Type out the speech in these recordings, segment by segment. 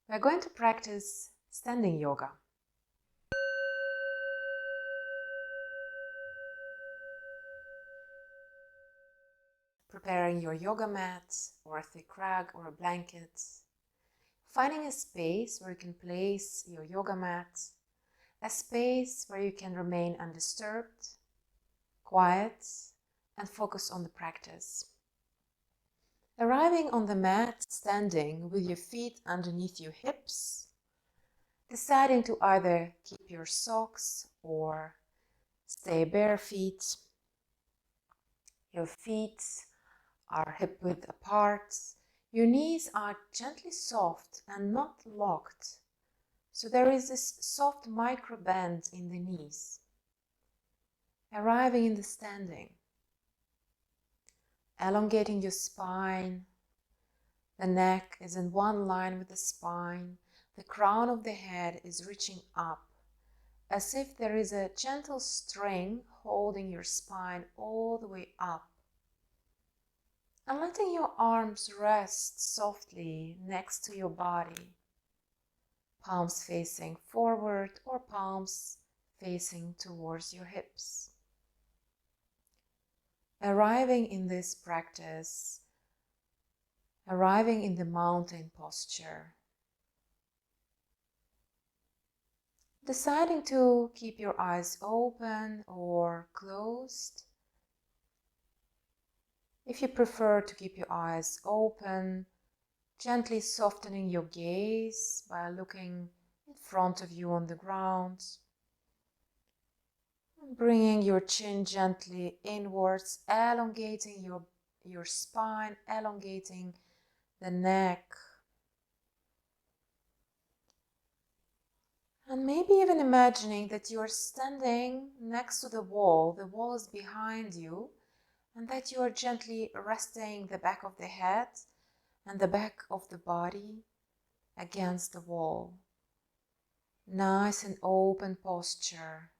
We're going to practice standing yoga. Preparing your yoga mat or a thick rug or a blanket. Finding a space where you can place your yoga mat, a space where you can remain undisturbed, quiet, and focus on the practice. Arriving on the mat standing with your feet underneath your hips, deciding to either keep your socks or stay bare feet. Your feet are hip width apart. Your knees are gently soft and not locked. So there is this soft micro bend in the knees. Arriving in the standing. Elongating your spine. The neck is in one line with the spine. The crown of the head is reaching up, as if there is a gentle string holding your spine all the way up. And letting your arms rest softly next to your body. Palms facing forward or palms facing towards your hips. Arriving in this practice, arriving in the mountain posture. Deciding to keep your eyes open or closed. If you prefer to keep your eyes open, gently softening your gaze by looking in front of you on the ground. Bringing your chin gently inwards, elongating your spine, elongating the neck. And maybe even imagining that you are standing next to the wall is behind you, and that you are gently resting the back of the head and the back of the body against the wall. Nice and open posture.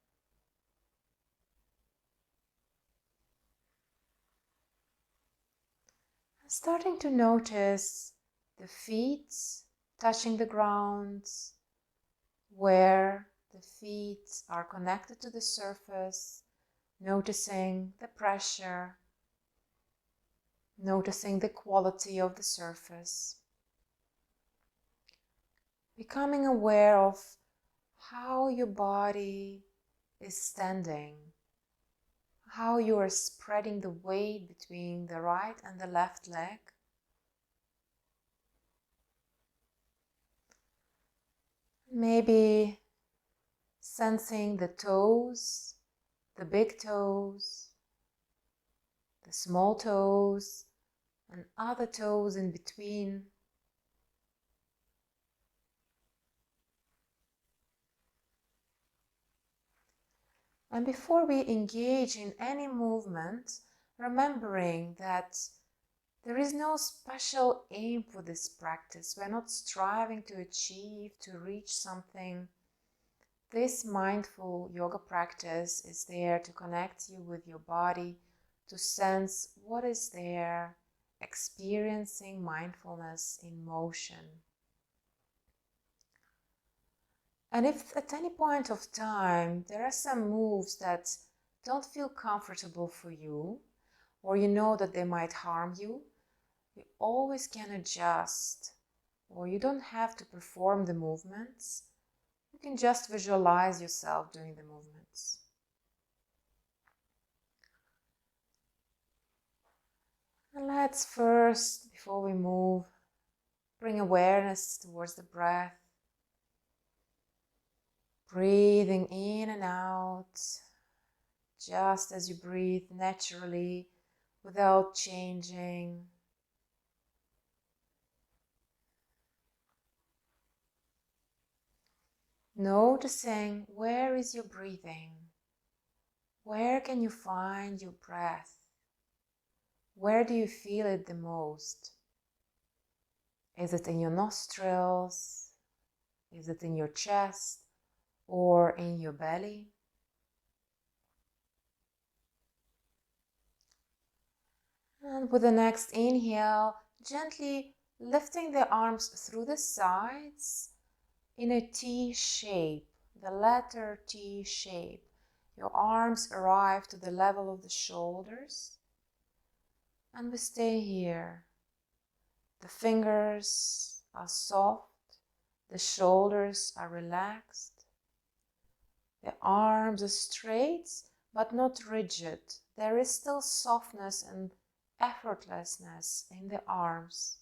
Starting to notice the feet touching the ground, where the feet are connected to the surface, noticing the pressure, noticing the quality of the surface. Becoming aware of how your body is standing, how you are spreading the weight between the right and the left leg. Maybe sensing the toes, the big toes, the small toes, and other toes in between. And before we engage in any movement, remembering that there is no special aim for this practice. We're not striving to achieve, to reach something. This mindful yoga practice is there to connect you with your body, to sense what is there, experiencing mindfulness in motion. And if at any point of time there are some moves that don't feel comfortable for you, or you know that they might harm you, you always can adjust, or you don't have to perform the movements. You can just visualize yourself doing the movements. And let's first, before we move, bring awareness towards the breath. Breathing in and out, just as you breathe naturally, without changing. Noticing where is your breathing? Where can you find your breath? Where do you feel it the most? Is it in your nostrils? Is it in your chest or in your belly? And with the next inhale, gently lifting the arms through the sides in a T shape, the letter T shape. Your arms arrive to the level of the shoulders, and we stay here. The fingers are soft, the shoulders are relaxed, the arms are straight but not rigid. There is still softness and effortlessness in the arms.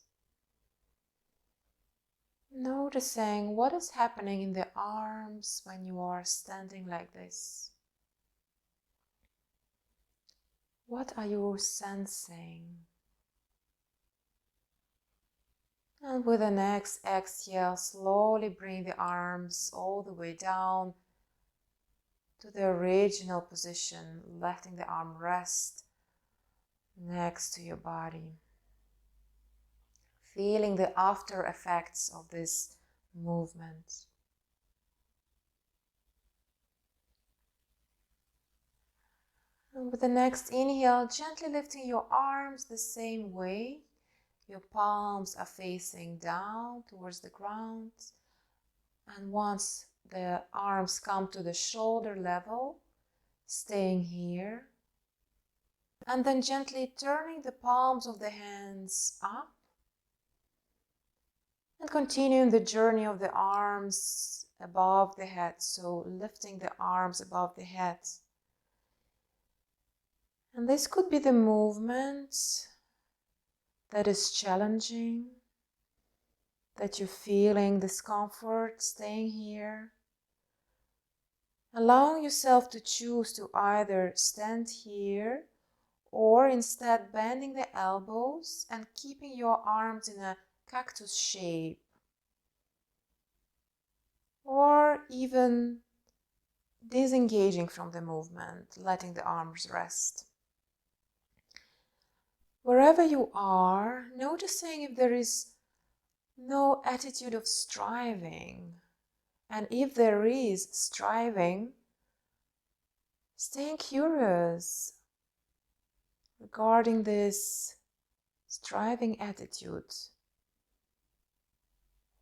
Noticing what is happening in the arms when you are standing like this. What are you sensing? And with the next exhale, slowly bring the arms all the way down to the original position, letting the arm rest next to your body. Feeling the after effects of this movement. And with the next inhale, gently lifting your arms the same way. Your palms are facing down towards the ground. And once the arms come to the shoulder level, staying here. And then gently turning the palms of the hands up. And continuing the journey of the arms above the head. So lifting the arms above the head. And this could be the movement that is challenging, that you're feeling discomfort staying here. Allowing yourself to choose to either stand here or instead bending the elbows and keeping your arms in a cactus shape. Or even disengaging from the movement, letting the arms rest. Wherever you are, noticing if there is no attitude of striving. And if there is striving, staying curious regarding this striving attitude.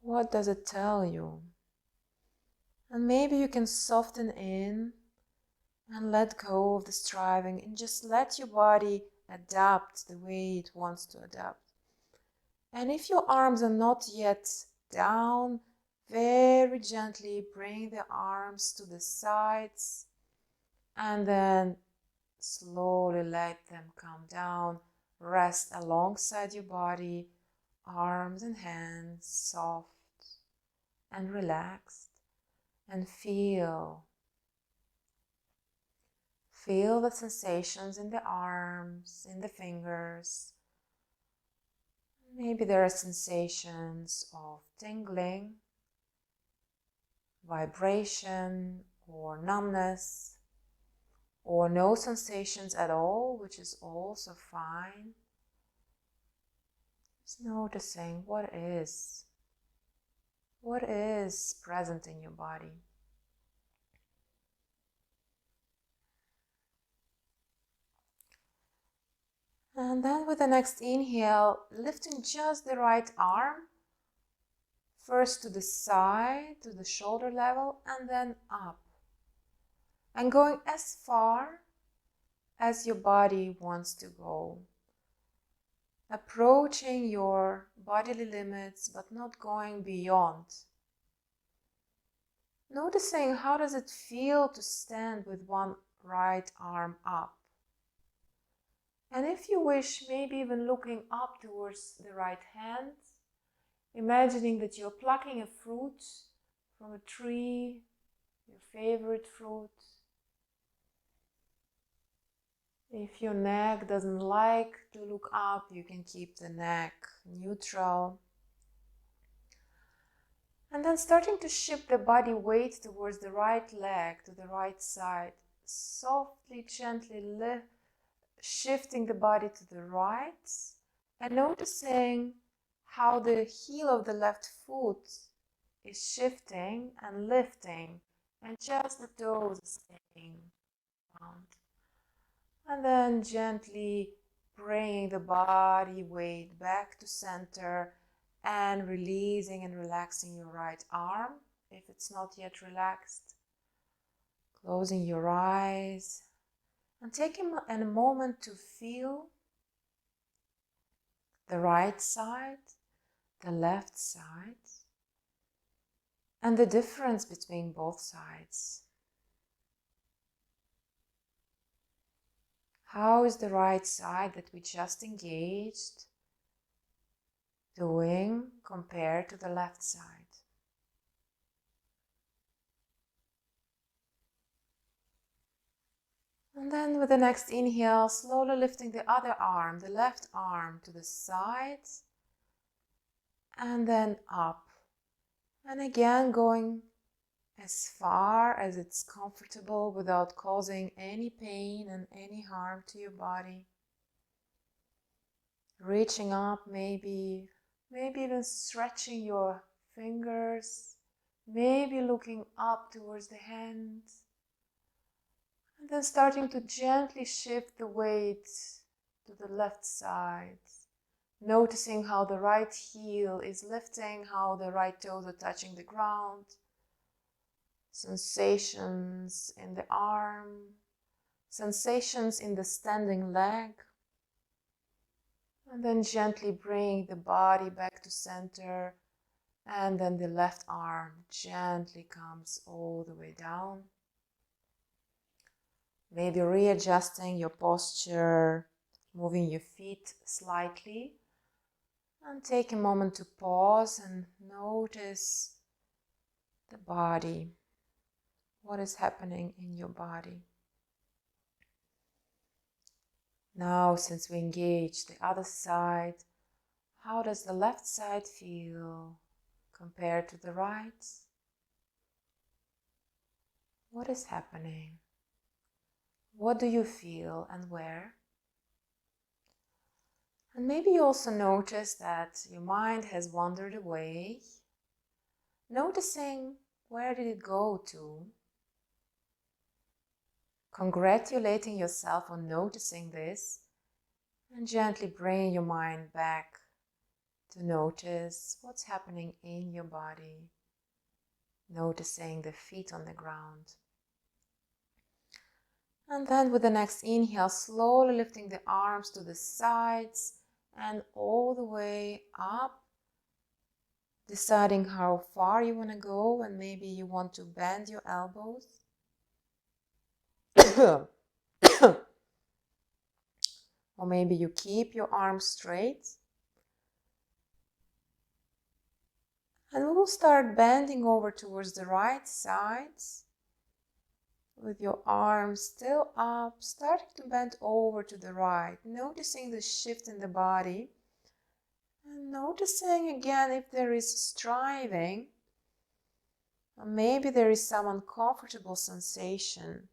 What does it tell you? And maybe you can soften in and let go of the striving and just let your body adapt the way it wants to adapt. And if your arms are not yet down, very gently bring the arms to the sides and then slowly let them come down. Rest alongside your body, arms and hands soft and relaxed, and feel the sensations in the arms, in the fingers. Maybe there are sensations of tingling, vibration, or numbness, or no sensations at all, which is also fine. Just noticing what is present in your body. And then with the next inhale, lifting just the right arm, first to the side, to the shoulder level, and then up. And going as far as your body wants to go. Approaching your bodily limits, but not going beyond. Noticing how does it feel to stand with one right arm up. And if you wish, maybe even looking up towards the right hand, imagining that you're plucking a fruit from a tree, your favorite fruit. If your neck doesn't like to look up, you can keep the neck neutral. And then starting to shift the body weight towards the right leg, to the right side. Softly, gently shifting the body to the right and noticing how the heel of the left foot is shifting and lifting, and just the toes staying round. And then gently bringing the body weight back to center and releasing and relaxing your right arm if it's not yet relaxed. Closing your eyes and taking a moment to feel the right side, the left side, and the difference between both sides. How is the right side that we just engaged doing compared to the left side? And then with the next inhale, slowly lifting the other arm, the left arm, to the sides and then up. And again going as far as it's comfortable without causing any pain and any harm to your body. Reaching up, maybe even stretching your fingers, maybe looking up towards the hands, and then starting to gently shift the weight to the left side, noticing how the right heel is lifting, how the right toes are touching the ground, sensations in the arm, sensations in the standing leg, and then gently bring the body back to center, and then the left arm gently comes all the way down. Maybe readjusting your posture, moving your feet slightly, and take a moment to pause and notice the body. What is happening in your body? Now, since we engage the other side, how does the left side feel compared to the right? What is happening? What do you feel and where? And maybe you also notice that your mind has wandered away, noticing where did it go to? Congratulating yourself on noticing this and gently bringing your mind back to notice what's happening in your body, noticing the feet on the ground. And then with the next inhale, slowly lifting the arms to the sides and all the way up, deciding how far you want to go, and maybe you want to bend your elbows. Or maybe you keep your arms straight. And we will start bending over towards the right side with your arms still up, starting to bend over to the right, noticing the shift in the body and noticing again if there is striving, or maybe there is some uncomfortable sensation.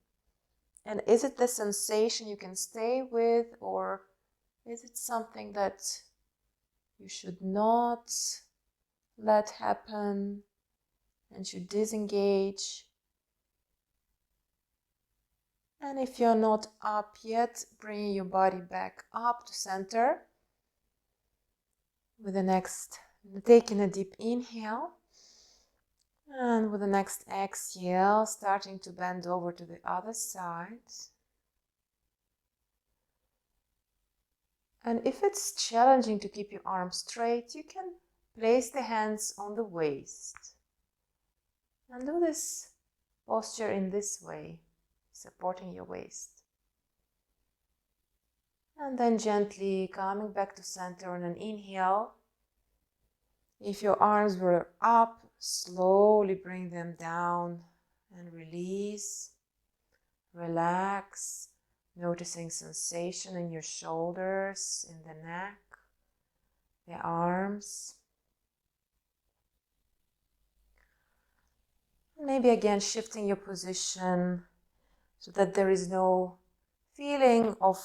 And is it the sensation you can stay with, or is it something that you should not let happen and should disengage? And if you're not up yet, bring your body back up to center. With the next, taking a deep inhale. And with the next exhale, starting to bend over to the other side. And if it's challenging to keep your arms straight, you can place the hands on the waist. And do this posture in this way, supporting your waist. And then gently coming back to center on an inhale. If your arms were up, slowly bring them down and release. Relax, noticing sensation in your shoulders, in the neck, the arms. Maybe again shifting your position so that there is no feeling of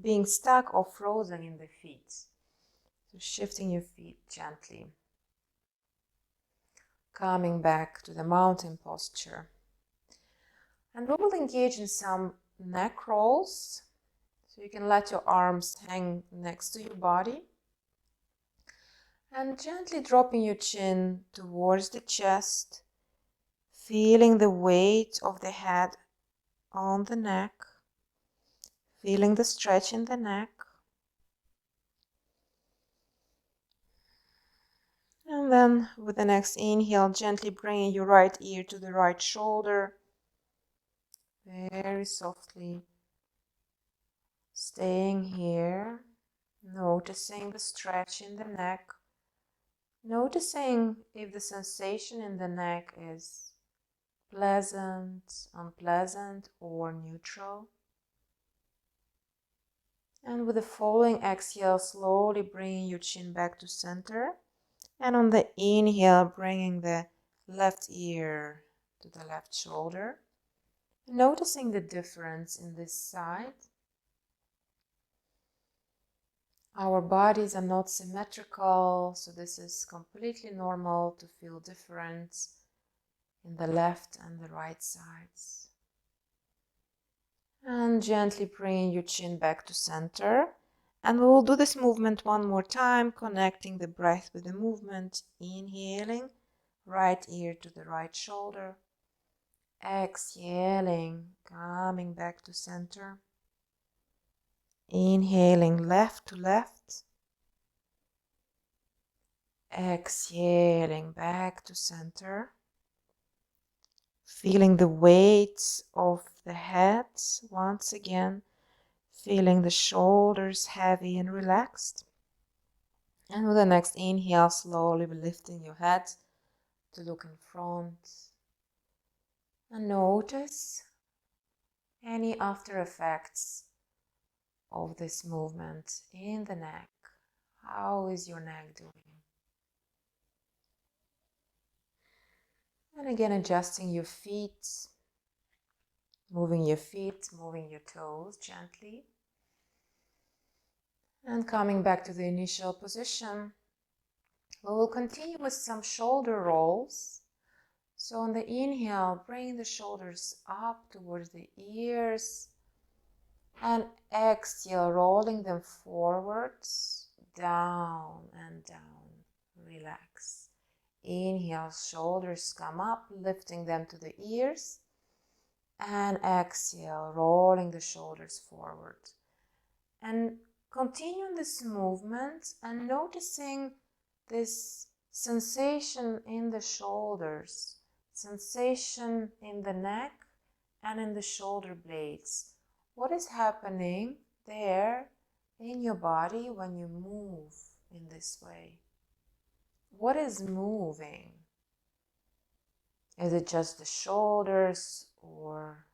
being stuck or frozen in the feet. So shifting your feet gently. Coming back to the mountain posture. And we will engage in some neck rolls. So you can let your arms hang next to your body. And gently dropping your chin towards the chest, feeling the weight of the head on the neck, feeling the stretch in the neck. And then with the next inhale, gently bringing your right ear to the right shoulder, very softly staying here, noticing the stretch in the neck, noticing if the sensation in the neck is pleasant, unpleasant, or neutral. And with the following exhale, slowly bringing your chin back to center. And on the inhale, bringing the left ear to the left shoulder. Noticing the difference in this side. Our bodies are not symmetrical, so this is completely normal to feel different in the left and the right sides. And gently bringing your chin back to center. And we will do this movement one more time, connecting the breath with the movement. Inhaling, right ear to the right shoulder. Exhaling, coming back to center. Inhaling, left to left. Exhaling, back to center. Feeling the weight of the head once again. Feeling the shoulders heavy and relaxed. And with the next inhale, slowly lifting your head to look in front. And notice any after effects of this movement in the neck. How is your neck doing? And again, adjusting your feet, moving your feet, moving your toes gently. And coming back to the initial position, we will continue with some shoulder rolls. So on the inhale, bring the shoulders up towards the ears. And exhale, rolling them forwards, down and down. Relax. Inhale, shoulders come up, lifting them to the ears. And exhale, rolling the shoulders forward. And continue this movement and noticing this sensation in the shoulders, sensation in the neck and in the shoulder blades. What is happening there in your body when you move in this way? What is moving? Is it just the shoulders, or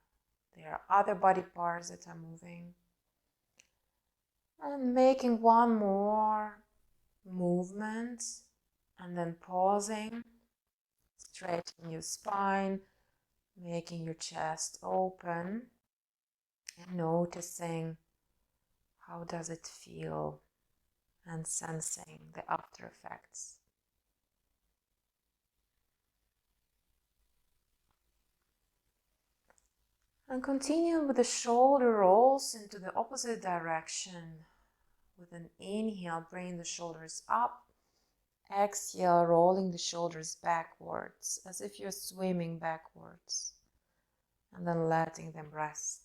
there are other body parts that are moving? And making one more movement and then pausing, stretching your spine, making your chest open and noticing how does it feel and sensing the after effects. And continue with the shoulder rolls into the opposite direction. With an inhale, bring the shoulders up. Exhale, rolling the shoulders backwards, as if you're swimming backwards. And then letting them rest.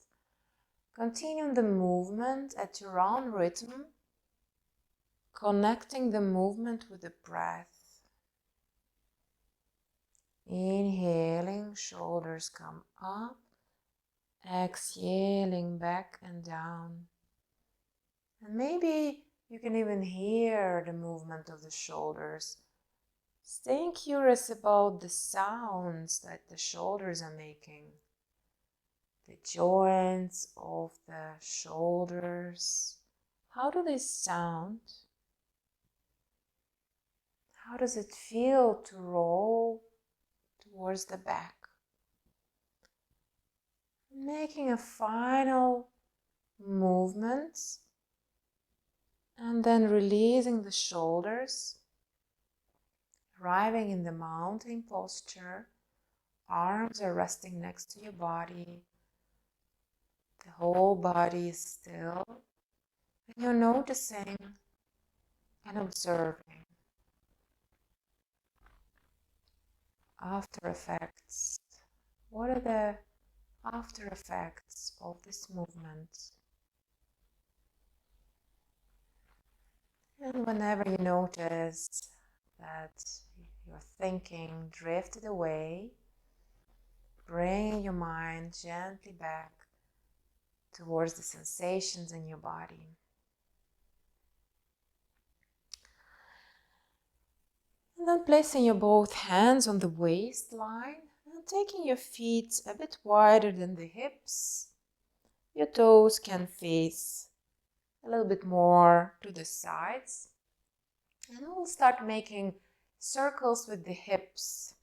Continue the movement at your own rhythm, connecting the movement with the breath. Inhaling, shoulders come up. Exhaling, back and down. And maybe you can even hear the movement of the shoulders. Staying curious about the sounds that the shoulders are making. The joints of the shoulders. How do they sound? How does it feel to roll towards the back? Making a final movement and then releasing the shoulders, arriving in the mountain posture. Arms are resting next to your body. The whole body is still. And you're noticing and observing after effects. What are the after effects of this movement? And whenever you notice that your thinking drifted away, bring your mind gently back towards the sensations in your body. And then placing your both hands on the waistline and taking your feet a bit wider than the hips. Your toes can face a little bit more to the sides. And we'll start making circles with the hips.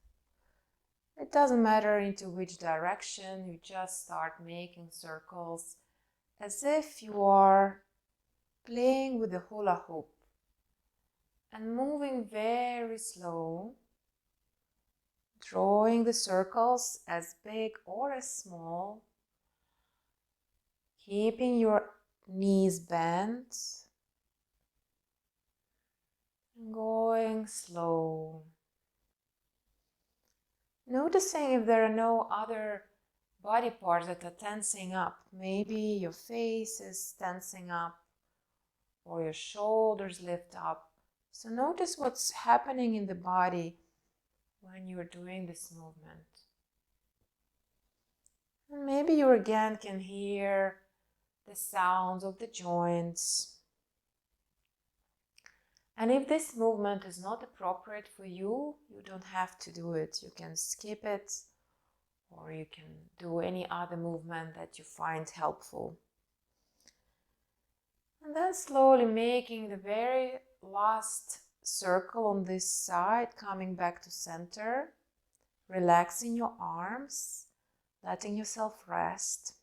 It doesn't matter into which direction, you just start making circles as if you are playing with the hula hoop and moving very slow, drawing the circles as big or as small, keeping your knees bent and going slow. Noticing if there are no other body parts that are tensing up. Maybe your face is tensing up or your shoulders lift up. So notice what's happening in the body when you're doing this movement. And maybe you again can hear the sounds of the joints. And if this movement is not appropriate for you, you don't have to do it. You can skip it, or you can do any other movement that you find helpful. And then slowly making the very last circle on this side, coming back to center, relaxing your arms, letting yourself rest.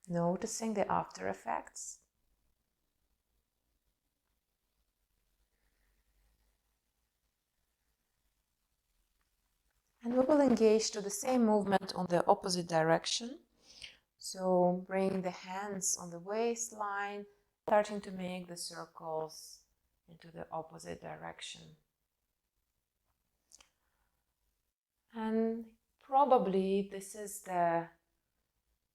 Noticing the after effects. And we will engage to the same movement on the opposite direction. So bring the hands on the waistline, starting to make the circles into the opposite direction. And probably this is the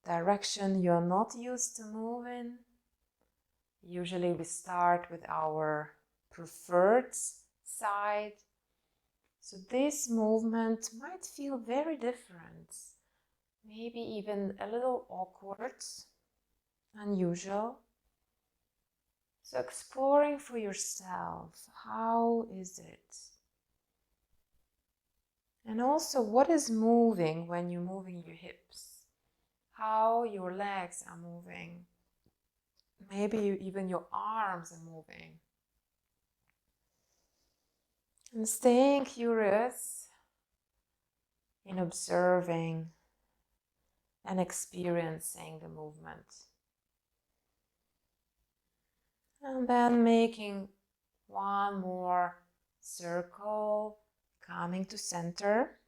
direction you're not used to moving. Usually we start with our preferred side. So this movement might feel very different, maybe even a little awkward, unusual. So exploring for yourself, how is it? And also, what is moving when you're moving your hips? How your legs are moving. Maybe even your arms are moving. And staying curious in observing and experiencing the movement. And then making one more circle, coming to center.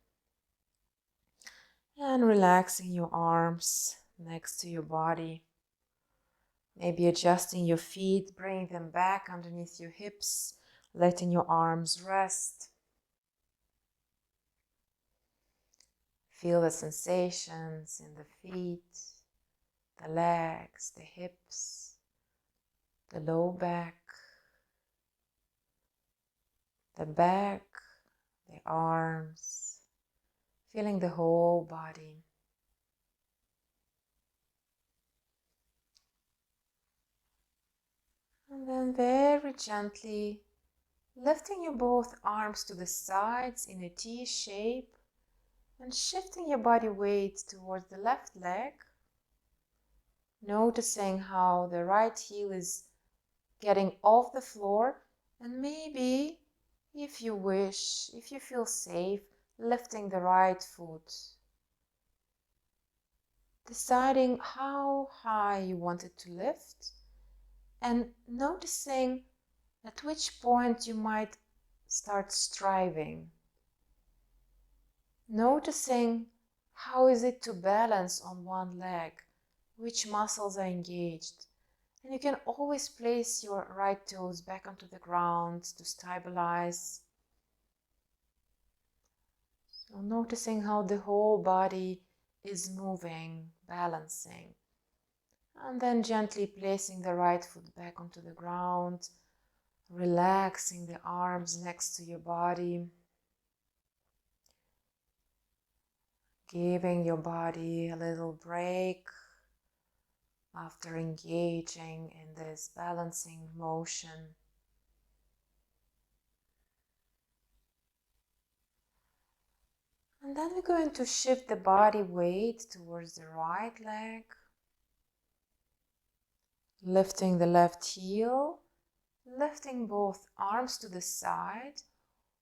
And relaxing your arms next to your body. Maybe adjusting your feet, bringing them back underneath your hips, letting your arms rest. Feel the sensations in the feet, the legs, the hips, the low back, the arms, feeling the whole body. And then very gently lifting your both arms to the sides in a T shape and shifting your body weight towards the left leg. Noticing how the right heel is getting off the floor, and maybe, if you wish, if you feel safe, lifting the right foot. Deciding how high you want it to lift, and noticing at which point you might start striving. Noticing how is it to balance on one leg, which muscles are engaged, And you can always place your right toes back onto the ground to stabilize. So noticing how the whole body is moving, balancing. And then gently placing the right foot back onto the ground, relaxing the arms next to your body, giving your body a little break after engaging in this balancing motion. And then we're going to shift the body weight towards the right leg, lifting the left heel, lifting both arms to the side,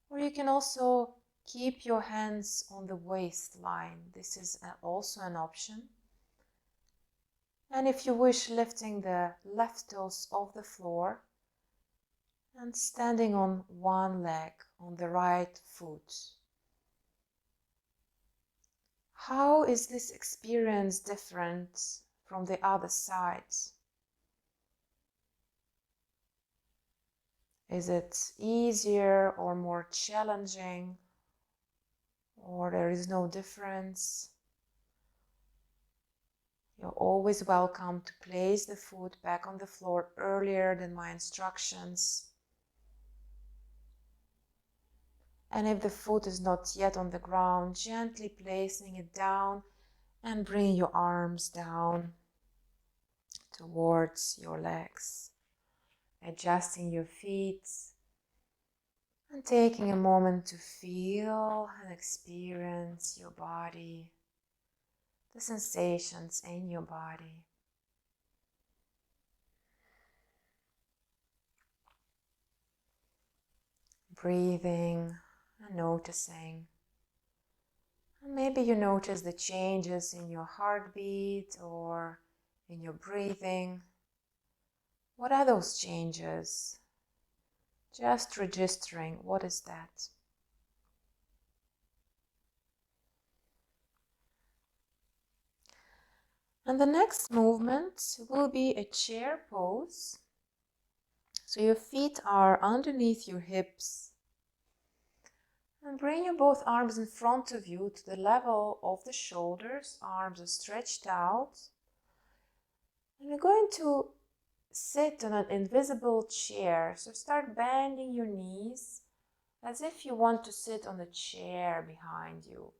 or you can also keep your hands on the waistline. This is also an option. And if you wish, lifting the left toes off the floor and standing on one leg, on the right foot. How is this experience different from the other side? Is it easier or more challenging, or there is no difference? You're always welcome to place the foot back on the floor earlier than my instructions. And if the foot is not yet on the ground, gently placing it down and bring your arms down towards your legs. Adjusting your feet and taking a moment to feel and experience your body, the sensations in your body. Breathing and noticing. And maybe you notice the changes in your heartbeat or in your breathing. What are those changes? Just registering, what is that? And the next movement will be a chair pose. So your feet are underneath your hips. And bring your both arms in front of you to the level of the shoulders. Arms are stretched out. And we're going to sit on an invisible chair. So start bending your knees as if you want to sit on a chair behind you.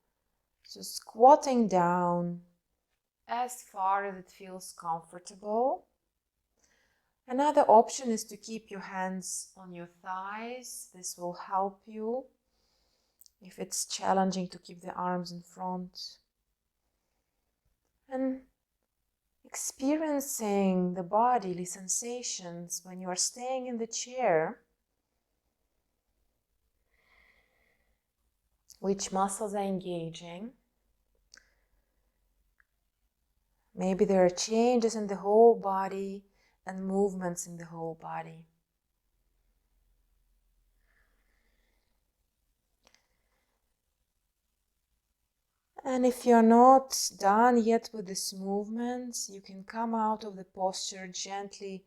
So squatting down as far as it feels comfortable. Another option is to keep your hands on your thighs. This will help you if it's challenging to keep the arms in front. And experiencing the bodily sensations when you are staying in the chair. Which muscles are engaging? Maybe there are changes in the whole body and movements in the whole body. And if you're not done yet with this movement, you can come out of the posture gently,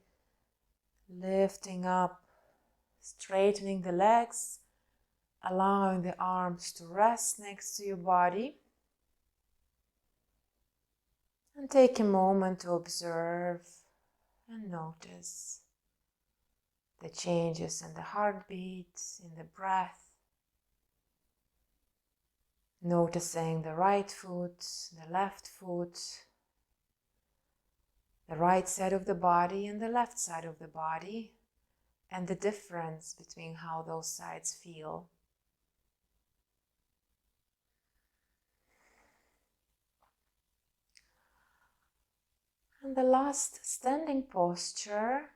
lifting up, straightening the legs, allowing the arms to rest next to your body. And take a moment to observe and notice the changes in the heartbeat, in the breath. Noticing the right foot, the left foot, the right side of the body and the left side of the body, and the difference between how those sides feel. And the last standing posture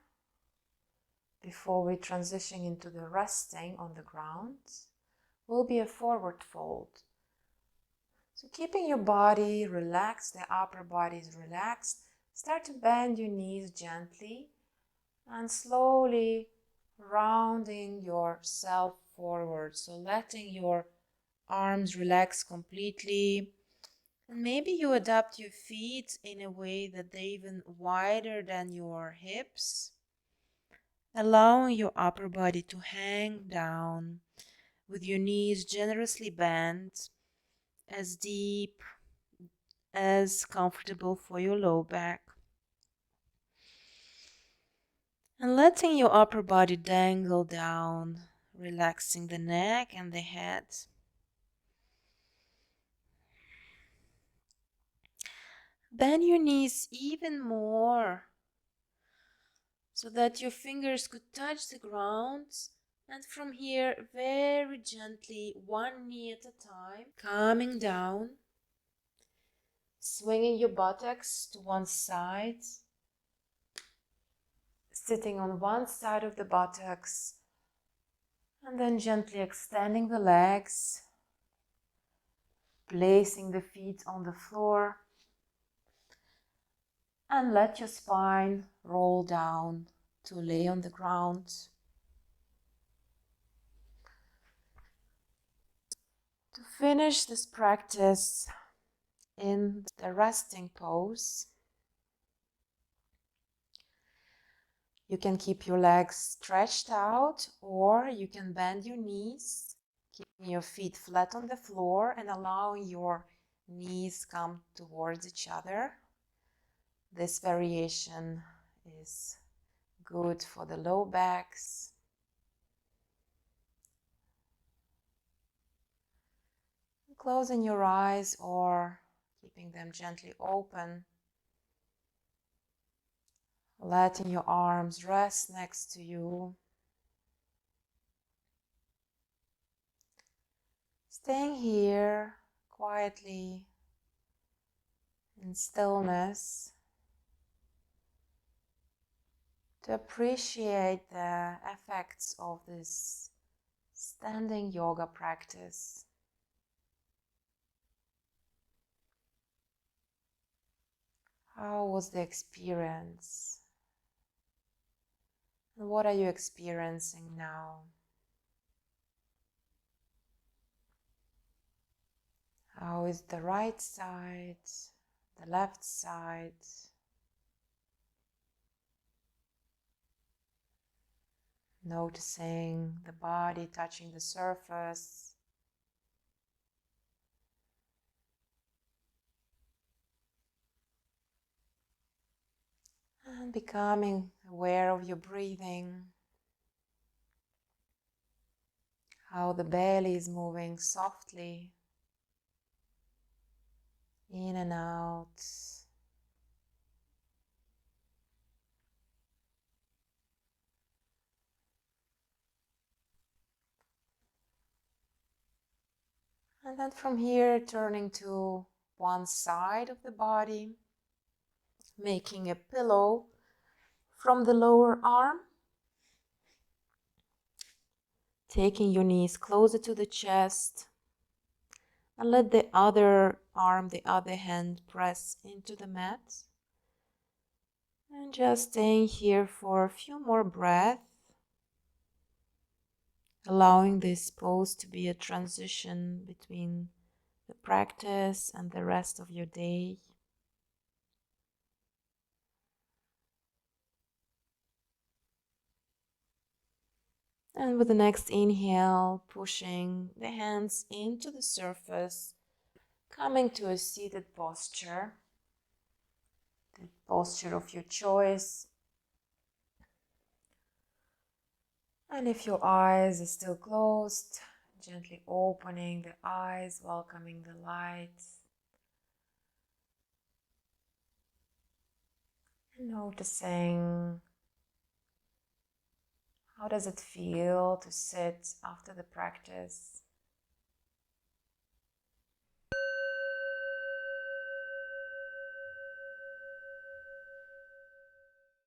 before we transition into the resting on the ground will be a forward fold. So keeping your body relaxed, the upper body is relaxed, start to bend your knees gently and slowly rounding yourself forward. So letting your arms relax completely And maybe you adapt your feet in a way that they're even wider than your hips, allowing your upper body to hang down with your knees generously bent, as deep as comfortable for your low back. And letting your upper body dangle down, relaxing the neck and the head. Bend your knees even more so that your fingers could touch the ground. And from here, very gently, one knee at a time, coming down, swinging your buttocks to one side, sitting on one side of the buttocks, and then gently extending the legs, placing the feet on the floor, and let your spine roll down to lay on the ground. To finish this practice in the resting pose, you can keep your legs stretched out, or you can bend your knees, keeping your feet flat on the floor and allowing your knees come towards each other. This variation is good for the low backs. Closing your eyes or keeping them gently open. Letting your arms rest next to you. Staying here quietly in stillness to appreciate the effects of this standing yoga practice. How was the experience? And what are you experiencing now? How is the right side, the left side? Noticing the body touching the surface. And becoming aware of your breathing. How the belly is moving softly in and out. And then from here, turning to one side of the body, making a pillow from the lower arm, taking your knees closer to the chest, and let the other arm, the other hand press into the mat. And just staying here for a few more breaths, allowing this pose to be a transition between the practice and the rest of your day. And with the next inhale, pushing the hands into the surface, coming to a seated posture, the posture of your choice. And if your eyes are still closed, gently opening the eyes, welcoming the light. And noticing how does it feel to sit after the practice.